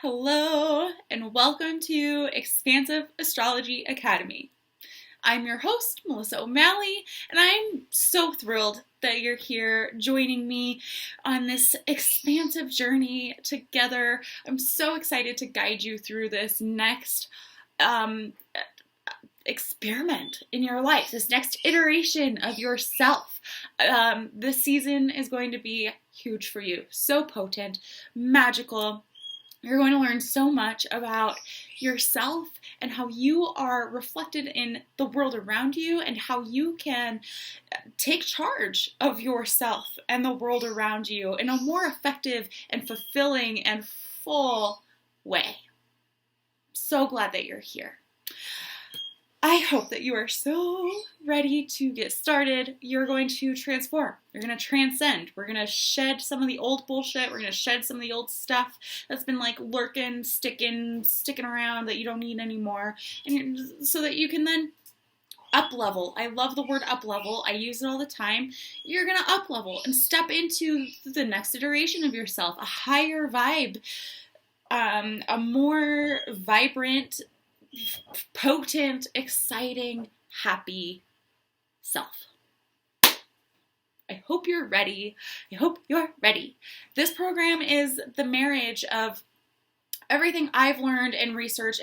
Hello, and welcome to Expansive Astrology Academy. I'm your host, Melissa O'Malley, and I'm so thrilled that you're here joining me on this expansive journey together. I'm so excited to guide you through this next experiment in your life, this next iteration of yourself. This season is going to be huge for you, so potent, magical. You're going to learn so much about yourself and how you are reflected in the world around you and how you can take charge of yourself and the world around you in a more effective and fulfilling and full way. So glad that you're here. I hope that you are so ready to get started. You're going to transform. You're going to transcend. We're going to shed some of the old bullshit. We're going to shed some of the old stuff that's been like lurking, sticking around that you don't need anymore. And so that you can then up level. I love the word up level. I use it all the time. You're going to up level and step into the next iteration of yourself, a higher vibe, a more vibrant, potent, exciting, happy self. I hope you're ready. I hope you're ready. This program is the marriage of everything I've learned and researched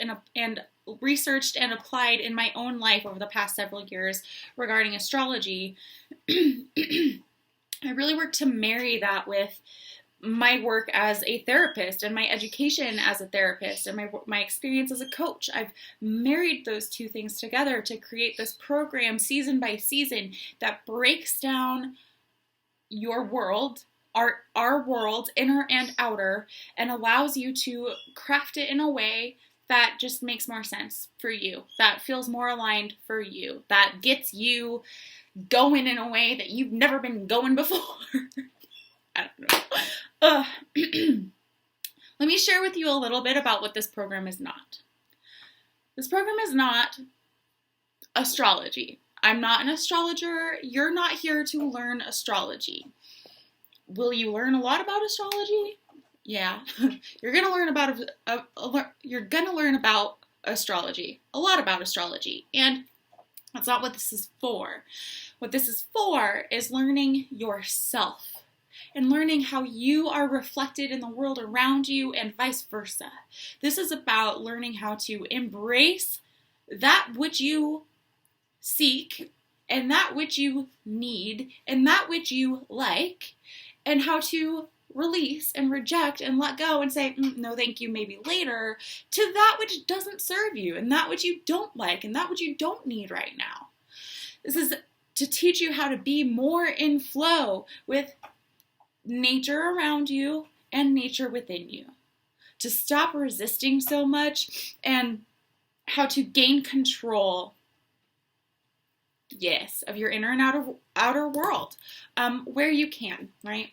and applied in my own life over the past several years regarding astrology. I really work to marry that with my work as a therapist and my education as a therapist and my experience as a coach. I've married those two things together to create this program season by season that breaks down your world, our world, inner and outer, and allows you to craft it in a way that just makes more sense for you, that feels more aligned for you, that gets you going in a way that you've never been going before. I don't know. Let me share with you a little bit about what this program is not. This program is not astrology. I'm not an astrologer. You're not here to learn astrology. Will you learn a lot about astrology? Yeah. You're going to learn about astrology, a lot about astrology. And that's not what this is for. What this is for is learning yourself and learning how you are reflected in the world around you and vice versa. This is about learning how to embrace that which you seek and that which you need and that which you like, and how to release and reject and let go and say, no thank you, maybe later, to that which doesn't serve you and that which you don't like and that which you don't need right now. This is to teach you how to be more in flow with nature around you and nature within you, to stop resisting so much, and how to gain control, yes, of your inner and outer world, where you can, right?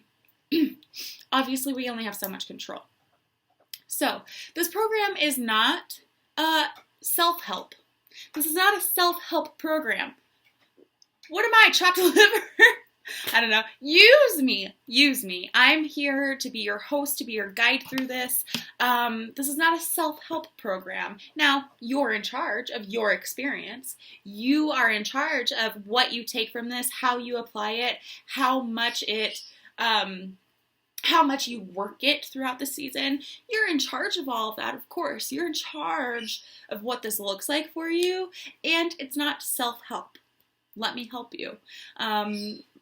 Obviously, we only have so much control. So, this program is not self-help. This is not a self-help program. What am I, chopped liver? I don't know. Use me. I'm here to be your host, to be your guide through this. This is not a self-help program. Now, you're in charge of your experience. You are in charge of what you take from this, how you apply it, how much you work it throughout the season. You're in charge of all of that, of course. You're in charge of what this looks like for you, and it's not self-help. Let me help you.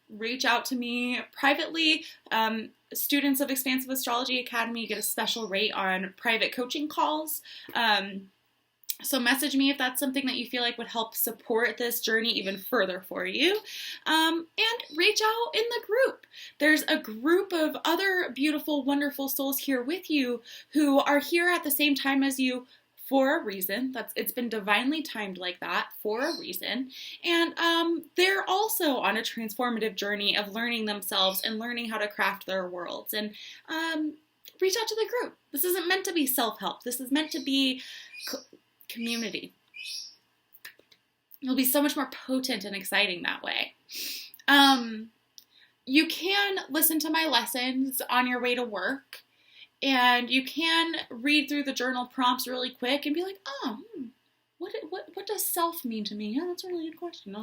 Reach out to me privately. Students of Expansive Astrology Academy get a special rate on private coaching calls. So message me if that's something that you feel like would help support this journey even further for you. And reach out in the group. There's a group of other beautiful, wonderful souls here with you who are here at the same time as you for a reason. It's been divinely timed like that for a reason. And they're also on a transformative journey of learning themselves and learning how to craft their worlds. And reach out to the group. This isn't meant to be self-help. This is meant to be community. It'll be so much more potent and exciting that way. You can listen to my lessons on your way to work And you can read through the journal prompts really quick and be like, oh, what does self mean to me? Yeah, that's a really good question.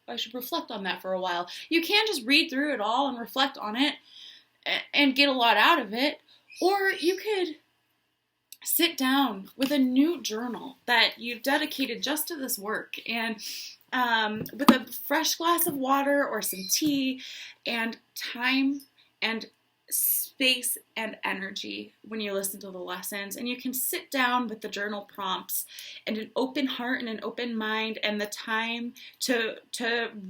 I should reflect on that for a while. You can just read through it all and reflect on it and get a lot out of it. Or you could sit down with a new journal that you've dedicated just to this work, and with a fresh glass of water or some tea, and time and space and energy when you listen to the lessons. And you can sit down with the journal prompts and an open heart and an open mind and the time to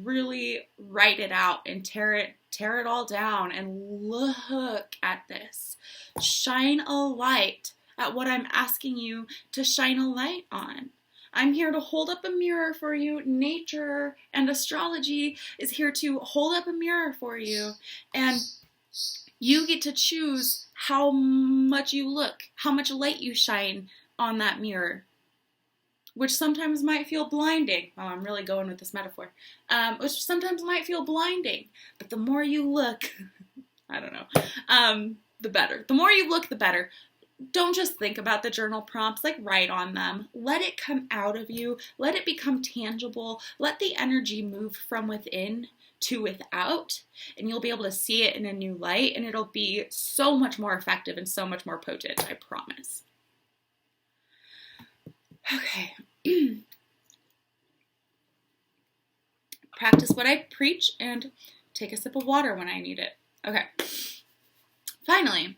really write it out and tear it all down and look at this. Shine a light at what I'm asking you to shine a light on. I'm here to hold up a mirror for you. Nature and astrology is here to hold up a mirror for you. And you get to choose how much you look, how much light you shine on that mirror, which sometimes might feel blinding. Oh, I'm really going with this metaphor. Which sometimes might feel blinding. But the more you look, I don't know, the better. The more you look, the better. Don't just think about the journal prompts, like write on them. Let it come out of you. Let it become tangible. Let the energy move from within to without, and you'll be able to see it in a new light, and it'll be so much more effective and so much more potent, I promise. Okay. Practice what I preach and take a sip of water when I need it. Okay. Finally,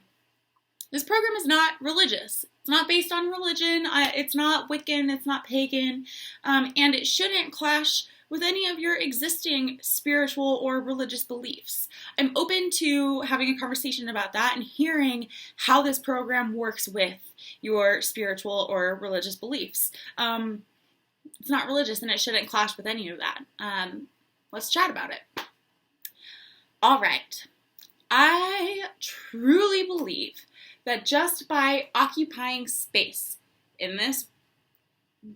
this program is not religious. It's not based on religion. It's not Wiccan. It's not pagan. And it shouldn't clash with any of your existing spiritual or religious beliefs. I'm open to having a conversation about that and hearing how this program works with your spiritual or religious beliefs. It's not religious and it shouldn't clash with any of that. Let's chat about it. All right. I truly believe that just by occupying space in this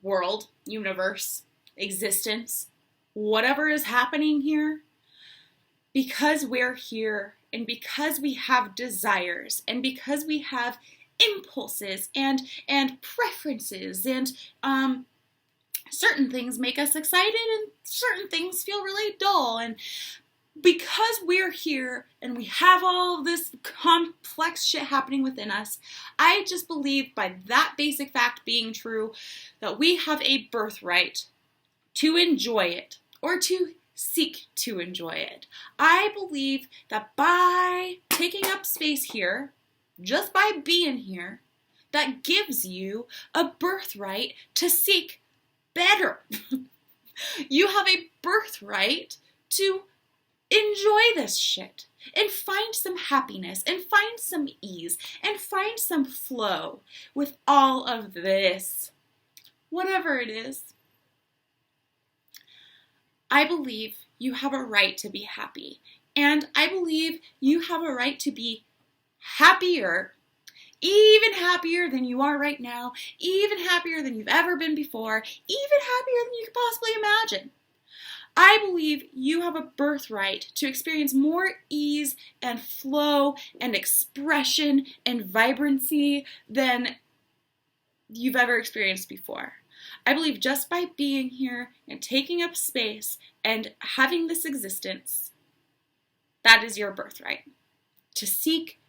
world, universe, existence, whatever is happening here, because we're here and because we have desires and because we have impulses and preferences and certain things make us excited and certain things feel really dull, and because we're here and we have all of this complex shit happening within us, I just believe by that basic fact being true that we have a birthright to enjoy it or to seek to enjoy it. I believe that by taking up space here, just by being here, that gives you a birthright to seek better. You have a birthright to enjoy this shit and find some happiness and find some ease and find some flow with all of this, whatever it is. I believe you have a right to be happy, and I believe you have a right to be happier, even happier than you are right now, even happier than you've ever been before, even happier than you could possibly imagine. I believe you have a birthright to experience more ease and flow and expression and vibrancy than you've ever experienced before. I believe just by being here and taking up space and having this existence, that is your birthright. To seek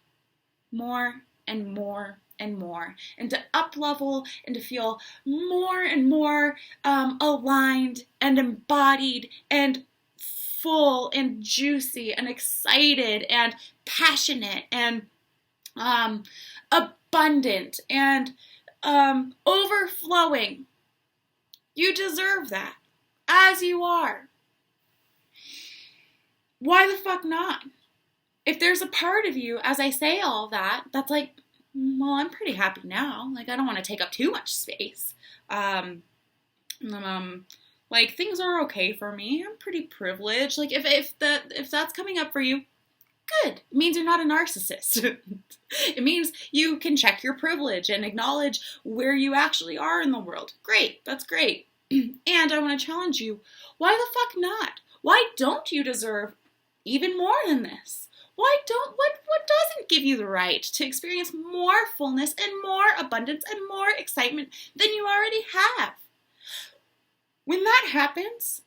more and more and more, and to up-level and to feel more and more aligned and embodied and full and juicy and excited and passionate and abundant and overflowing. You deserve that, as you are. Why the fuck not? If there's a part of you, as I say all that, that's like, well, I'm pretty happy now. Like, I don't want to take up too much space. Like, things are okay for me. I'm pretty privileged. Like, if that's coming up for you, good. It means you're not a narcissist. It means you can check your privilege and acknowledge where you actually are in the world. Great. That's great. And I want to challenge you. Why the fuck not? Why don't you deserve even more than this? What doesn't give you the right to experience more fullness and more abundance and more excitement than you already have? When that happens,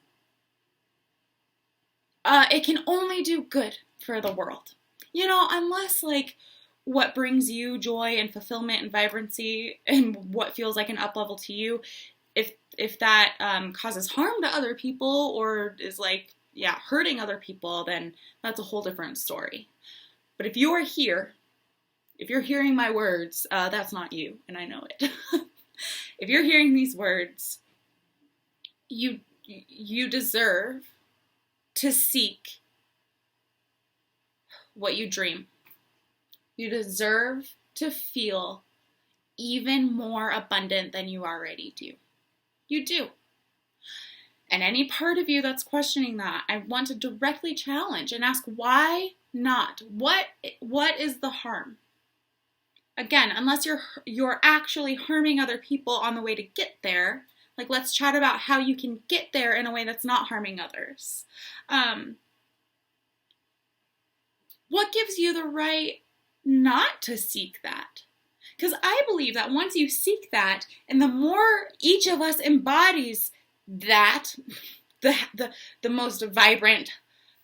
it can only do good for the world. Unless like what brings you joy and fulfillment and vibrancy and what feels like an up level to you, if that causes harm to other people or is like, hurting other people, then that's a whole different story. But if you're here, if you're hearing my words, that's not you, and I know it. If you're hearing these words, you deserve to seek what you dream. You deserve to feel even more abundant than you already do. You do. And any part of you that's questioning that, I want to directly challenge and ask, why not? What is the harm? Again, unless you're actually harming other people on the way to get there, like let's chat about how you can get there in a way that's not harming others. What gives you the right not to seek that? Because I believe that once you seek that, and the more each of us embodies that, the most vibrant,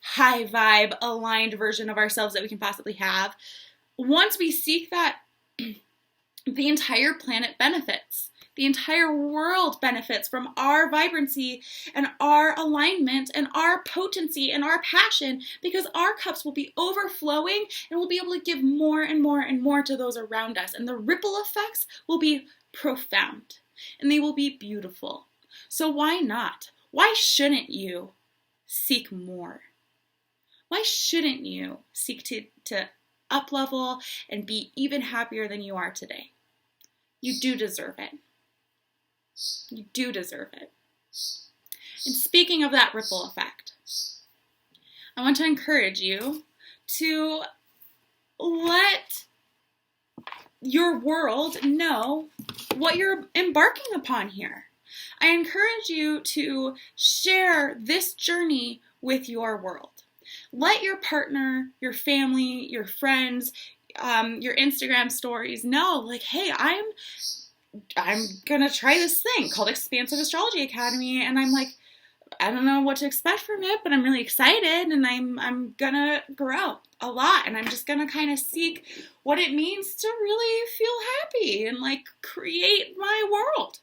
high vibe, aligned version of ourselves that we can possibly have, once we seek that, the entire planet benefits. The entire world benefits from our vibrancy and our alignment and our potency and our passion, because our cups will be overflowing and we'll be able to give more and more and more to those around us. And the ripple effects will be profound and they will be beautiful. So why not? Why shouldn't you seek more? Why shouldn't you seek to up level and be even happier than you are today? You do deserve it. You do deserve it. And speaking of that ripple effect, I want to encourage you to let your world know what you're embarking upon here. I encourage you to share this journey with your world. Let your partner, your family, your friends, your Instagram stories know, like, hey, I'm gonna try this thing called Expansive Astrology Academy, and I'm like, I don't know what to expect from it, but I'm really excited, and I'm gonna grow a lot, and I'm just gonna kind of seek what it means to really feel happy and like create my world.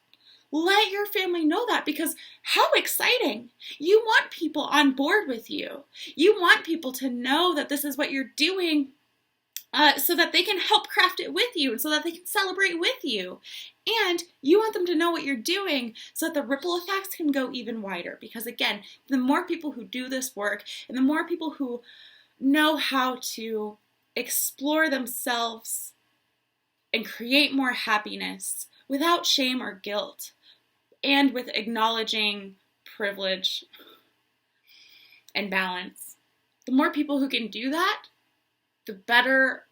Let your family know that, because how exciting. You want people on board with you. You want people to know that this is what you're doing, so that they can help craft it with you and so that they can celebrate with you. And you want them to know what you're doing so that the ripple effects can go even wider. Because again, the more people who do this work and the more people who know how to explore themselves and create more happiness without shame or guilt, and with acknowledging privilege and balance, the more people who can do that, the better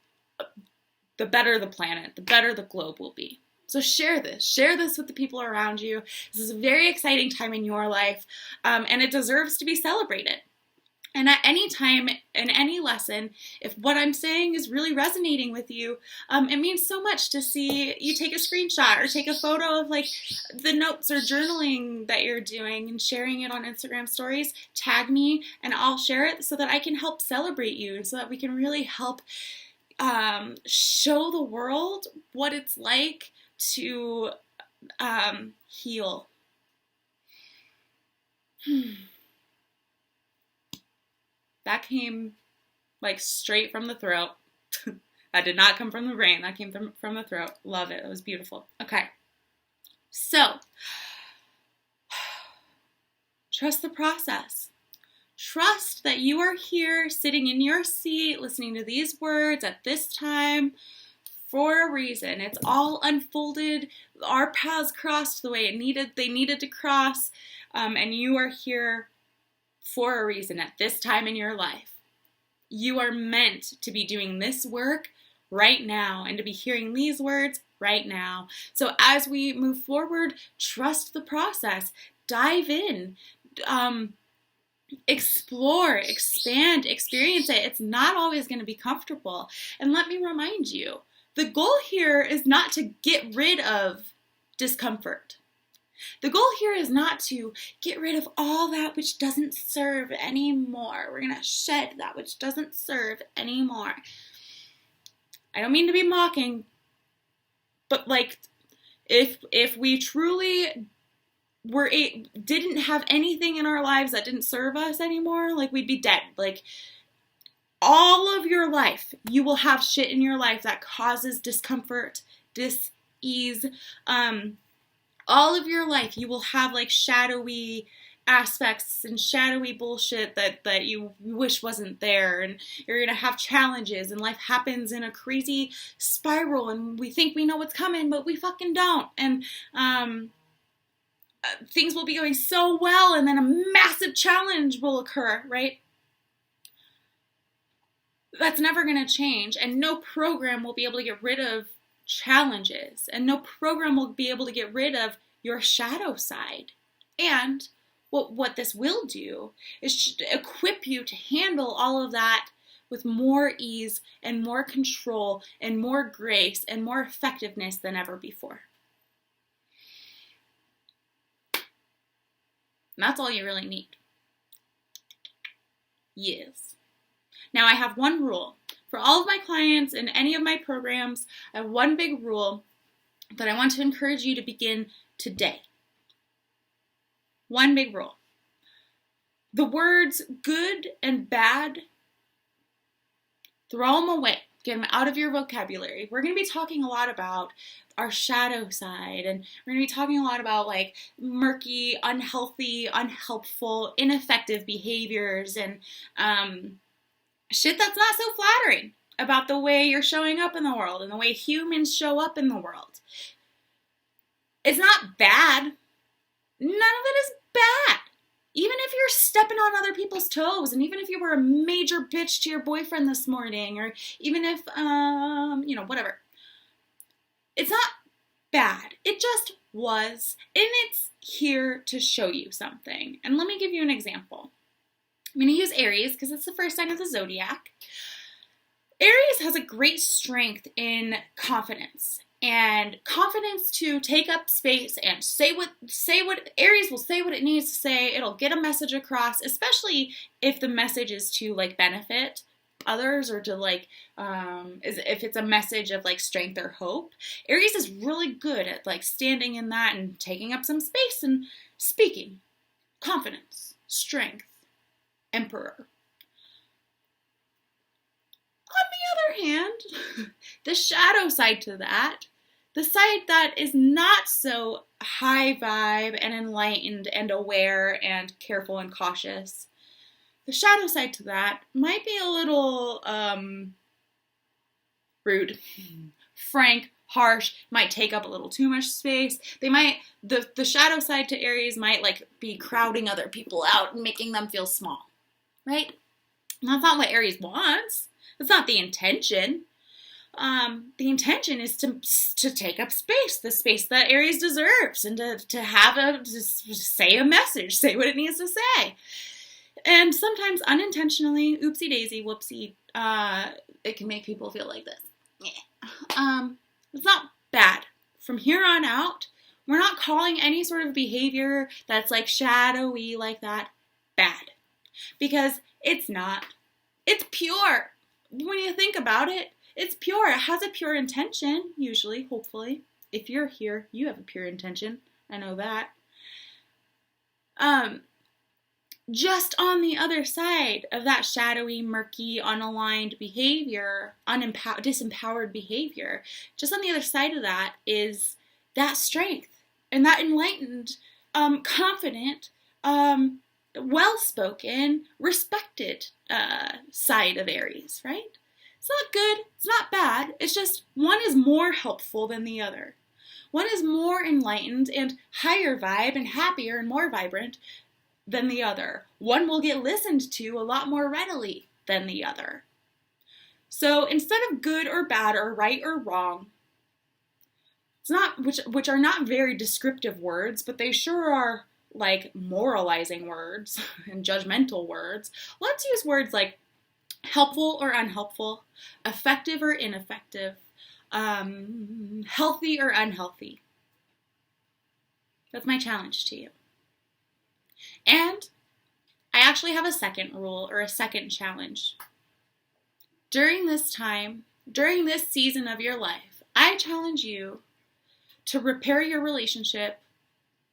the planet, the better the globe will be. So share this with the people around you. This is a very exciting time in your life, and it deserves to be celebrated. And at any time, in any lesson, if what I'm saying is really resonating with you, it means so much to see you take a screenshot or take a photo of like the notes or journaling that you're doing and sharing it on Instagram stories. Tag me and I'll share it so that I can help celebrate you and so that we can really help show the world what it's like to heal. That came like straight from the throat. That did not come from the brain. That came from the throat. Love it. It was beautiful. Okay. So, trust the process. Trust that you are here sitting in your seat listening to these words at this time for a reason. It's all unfolded. Our paths crossed the way they needed to cross. And you are here for a reason at this time in your life. You are meant to be doing this work right now and to be hearing these words right now. So as we move forward, trust the process. Dive in. Explore, expand, experience it. It's not always going to be comfortable. And let me remind you, the goal here is not to get rid of discomfort. The goal here is not to get rid of all that which doesn't serve anymore. We're going to shed that which doesn't serve anymore. I don't mean to be mocking, but like if we truly didn't have anything in our lives that didn't serve us anymore, like we'd be dead. Like all of your life, you will have shit in your life that causes discomfort, dis-ease. All of your life, you will have like shadowy aspects and shadowy bullshit that you wish wasn't there, and you're gonna have challenges, and life happens in a crazy spiral, and we think we know what's coming, but we fucking don't, and things will be going so well, and then a massive challenge will occur, right? That's never gonna change, and no program will be able to get rid of challenges, and no program will be able to get rid of your shadow side. And what this will do is equip you to handle all of that with more ease and more control and more grace and more effectiveness than ever before. And that's all you really need. Yes. Now I have one rule. For all of my clients in any of my programs, I have one big rule that I want to encourage you to begin today. One big rule. The words good and bad, throw them away. Get them out of your vocabulary. We're going to be talking a lot about our shadow side, and we're going to be talking a lot about like murky, unhealthy, unhelpful, ineffective behaviors, and shit that's not so flattering about the way you're showing up in the world and the way humans show up in the world. It's not bad. None of it is bad. Even if you're stepping on other people's toes, and even if you were a major bitch to your boyfriend this morning, or even if, whatever. It's not bad. It just was, and it's here to show you something. And let me give you an example. I'm going to use Aries because it's the first sign of the zodiac. Aries has a great strength in confidence, and confidence to take up space and say what Aries will say what it needs to say. It'll get a message across, especially if the message is to like benefit others, or to like if it's a message of like strength or hope. Aries is really good at like standing in that and taking up some space and speaking. Confidence, strength, Emperor. On the other hand, the shadow side to that, the side that is not so high vibe and enlightened and aware and careful and cautious, the shadow side to that might be a little rude, frank, harsh, might take up a little too much space. The shadow side to Aries might like be crowding other people out and making them feel small, right? And that's not what Aries wants. That's not the intention. The intention is to take up space, the space that Aries deserves, and to say a message, say what it needs to say. And sometimes unintentionally, oopsie daisy, whoopsie, it can make people feel like this. Yeah. It's not bad. From here on out, we're not calling any sort of behavior that's like shadowy like that bad. Because it's not. It's pure. When you think about it, it's pure. It has a pure intention, usually, hopefully. If you're here, you have a pure intention. I know that. Just on the other side of that shadowy, murky, unaligned behavior, disempowered behavior, just on the other side of that is that strength and that enlightened, confident, well-spoken, respected side of Aries, right? It's not good, it's not bad, it's just one is more helpful than the other. One is more enlightened and higher vibe and happier and more vibrant than the other. One will get listened to a lot more readily than the other. So instead of good or bad or right or wrong, it's not which are not very descriptive words, but they sure are like moralizing words and judgmental words. Let's use words like helpful or unhelpful, effective or ineffective, healthy or unhealthy. That's my challenge to you. And I actually have a second rule or a second challenge. During this time, during this season of your life, I challenge you to repair your relationship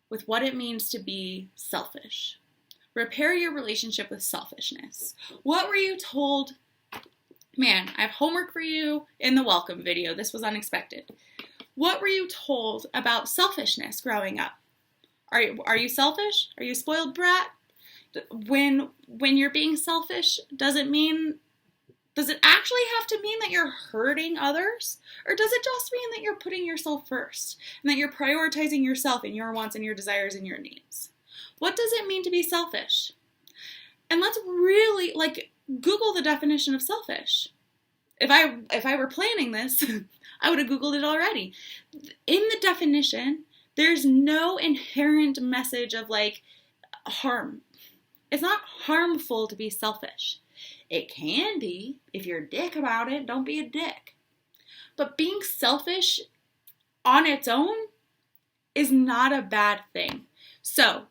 with what it means to be selfish. Repair your relationship with selfishness. What were you told? Man, I have homework for you in the welcome video. This was unexpected. What were you told about selfishness growing up? Are you selfish? Are you a spoiled brat? When you're being selfish, does it actually have to mean that you're hurting others? Or does it just mean that you're putting yourself first and that you're prioritizing yourself and your wants and your desires and your needs? What does it mean to be selfish? And let's really, Google the definition of selfish. If I were planning this, I would have Googled it already. In the definition, there's no inherent message of harm. It's not harmful to be selfish. It can be if you're a dick about it. Don't be a dick. But being selfish on its own is not a bad thing. So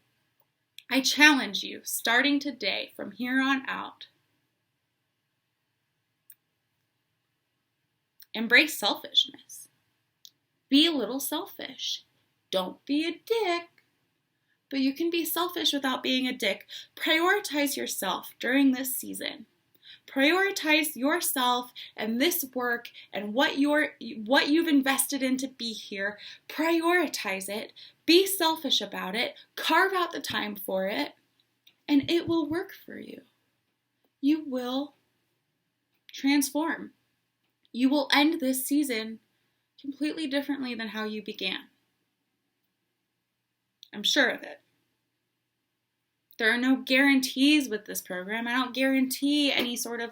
I challenge you, starting today, from here on out, embrace selfishness. Be a little selfish. Don't be a dick. But you can be selfish without being a dick. Prioritize yourself during this season. Prioritize yourself and this work and what you've invested in to be here. Prioritize it. Be selfish about it. Carve out the time for it. And it will work for you. You will transform. You will end this season completely differently than how you began. I'm sure of it. There are no guarantees with this program. I don't guarantee any sort of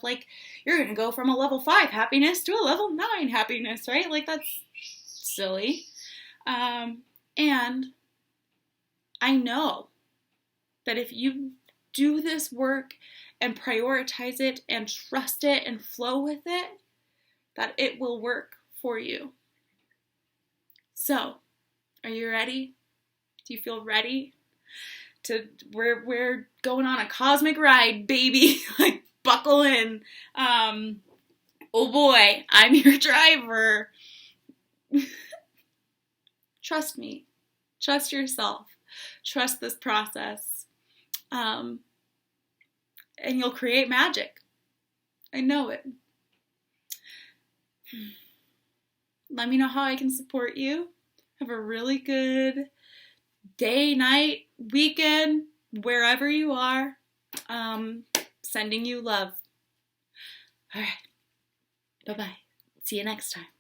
you're going to go from a level 5 happiness to a level 9 happiness, right? That's silly. And I know that if you do this work and prioritize it and trust it and flow with it, that it will work for you. So, are you ready? Do you feel ready? We're going on a cosmic ride, baby. Buckle in. Oh boy, I'm your driver. Trust me. Trust yourself. Trust this process. And you'll create magic. I know it. Let me know how I can support you. Have a really good day, night, weekend, wherever you are. Sending you love. All right. Bye-bye. See you next time.